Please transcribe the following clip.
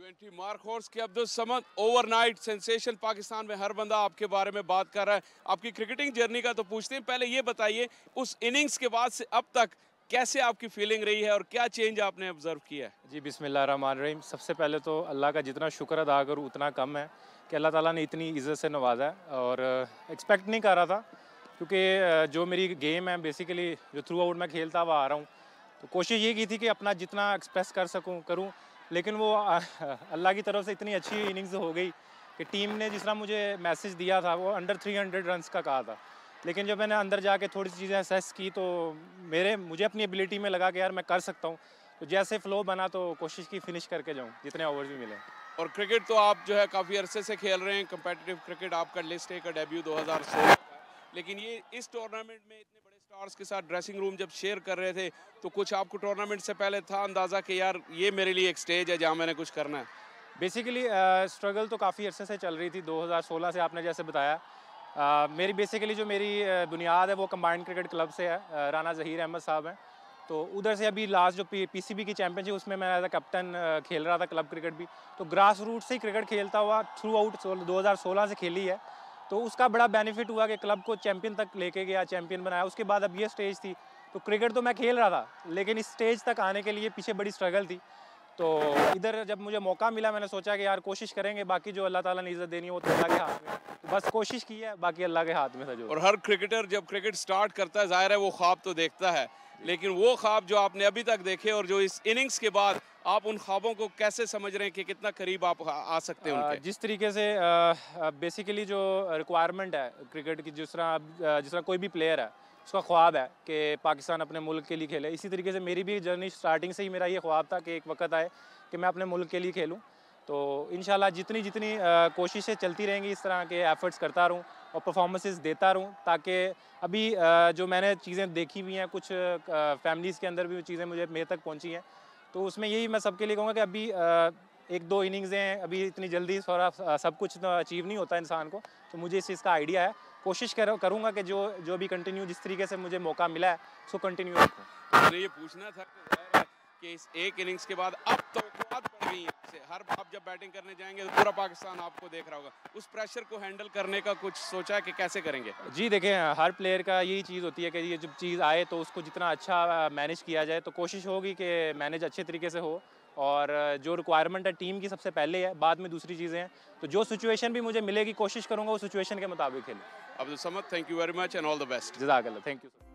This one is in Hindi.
T20 मार्क हॉर्स के अब्दुल समद ओवरनाइट सेंसेशन पाकिस्तान में हर बंदा आपके बारे में बात कर रहा है। आपकी क्रिकेटिंग जर्नी का तो पूछते हैं, पहले ये बताइए उस इनिंग्स के बाद से अब तक कैसे आपकी फीलिंग रही है और क्या चेंज आपने ऑब्जर्व किया है? जी बिस्मिल्लाहिर्रहमानिर्रहीम। सबसे पहले तो अल्लाह का जितना शुक्र अदा करूँ उतना कम है कि अल्लाह ताला ने इतनी इज़्ज़त से नवाजा है और एक्सपेक्ट नहीं कर रहा था, क्योंकि जो मेरी गेम है बेसिकली जो थ्रू आउट मैं खेलता हुआ आ रहा हूँ, तो कोशिश ये की थी कि अपना जितना एक्सप्रेस कर सकूँ करूँ। लेकिन वो अल्लाह की तरफ से इतनी अच्छी इनिंग्स हो गई कि टीम ने जिस तरह मुझे मैसेज दिया था वो अंडर 300 रन्स का कहा था। लेकिन जब मैंने अंदर जाके थोड़ी सी चीज़ें असेस की तो मुझे अपनी एबिलिटी में लगा कि यार मैं कर सकता हूँ। तो जैसे फ्लो बना तो कोशिश की फिनिश करके जाऊँ जितने ओवर्स भी मिले। और क्रिकेट तो आप जो है काफ़ी अरसे से खेल रहे हैं, कम्पिटिटिव क्रिकेट आपका लिस्ट ए का डेब्यू 2016 का है। लेकिन ये इस टूर्नामेंट में इतने बड़े स्टार्स के साथ ड्रेसिंग रूम जब शेयर कर रहे थे, तो कुछ आपको टूर्नामेंट से पहले था अंदाज़ा कि यार ये मेरे लिए एक स्टेज है जहाँ मैंने कुछ करना है? बेसिकली स्ट्रगल तो काफ़ी अरसे से चल रही थी, 2016 से आपने जैसे बताया। मेरी बेसिकली जो मेरी बुनियाद है वो कंबाइंड क्रिकेट क्लब से है। राना ज़हीर अहमद साहब हैं, तो उधर से अभी लास्ट जो पीसीबी की चैंपियनशिप उसमें मैं एज अ कैप्टन खेल रहा था क्लब क्रिकेट भी। तो ग्रास रूट से ही क्रिकेट खेलता हुआ थ्रू आउट 2016 से खेली है। तो उसका बड़ा बेनिफिट हुआ कि क्लब को चैंपियन तक लेके गया, चैंपियन बनाया। उसके बाद अब ये स्टेज थी, तो क्रिकेट तो मैं खेल रहा था, लेकिन इस स्टेज तक आने के लिए पीछे बड़ी स्ट्रगल थी। तो इधर जब मुझे मौका मिला मैंने सोचा कि यार कोशिश करेंगे, बाकी जो अल्लाह ताला ने इज़्ज़त देनी है वो तो अल्लाह के हाथ में। तो बस कोशिश की है, बाकी अल्लाह के हाथ में था जो। और हर क्रिकेटर जब क्रिकेट स्टार्ट करता है ज़ाहिर है वो ख्वाब तो देखता है, लेकिन वो ख्वाब जो आपने अभी तक देखे और जो इस इनिंग्स के बाद आप उन ख्वाबों को कैसे समझ रहे हैं कि कितना करीब आप आ सकते हैं उनके? जिस तरीके से बेसिकली जो रिक्वायरमेंट है क्रिकेट की, जिस तरह कोई भी प्लेयर है उसका ख्वाब है कि पाकिस्तान अपने मुल्क के लिए खेले, इसी तरीके से मेरी भी जर्नी स्टार्टिंग से ही मेरा ये ख्वाब था कि एक वक्त आए कि मैं अपने मुल्क के लिए खेलूं। तो इंशाल्लाह जितनी जितनी कोशिशें चलती रहेंगी, इस तरह के एफर्ट्स करता रहूं और परफॉर्मेंसेस देता रहूं, ताकि अभी जो मैंने चीज़ें देखी हुई हैं कुछ फैमिलीज़ के अंदर भी चीज़ें मेरे तक पहुंची हैं, तो उसमें यही मैं सबके लिए कहूँगा कि अभी एक दो इनिंग्सें अभी इतनी जल्दी थोड़ा सब कुछ अचीव नहीं होता इंसान को। तो मुझे इस चीज़ का आइडिया है, कोशिश करूँगा कि जो जो भी कंटिन्यू जिस तरीके से मुझे मौका मिला है उसको कंटिन्यू रखूँ। मैंने ये पूछना था कि ज़ाहिर है कि इस एक इनिंग्स के बाद अब तवक्कुआत बढ़ गई हैं आपसे। हर आप जब बैटिंग करने जाएंगे तो पूरा पाकिस्तान आपको देख रहा होगा। उस प्रेशर को हैंडल करने का कुछ सोचा है कि कैसे करेंगे? जी देखें, हर प्लेयर का यही चीज़ होती है कि ये जब चीज़ आए तो उसको जितना अच्छा मैनेज किया जाए, तो कोशिश होगी कि मैनेज अच्छे तरीके से हो। और जो रिक्वायरमेंट है टीम की सबसे पहले है, बाद में दूसरी चीज़ें हैं। तो जो सिचुएशन भी मुझे मिलेगी कोशिश करूँगा उस सिचुएशन के मुताबिक खेलूँ। Abdul Samad, thank you very much and all the best. जज़ाकल्लाह, थैंक यू।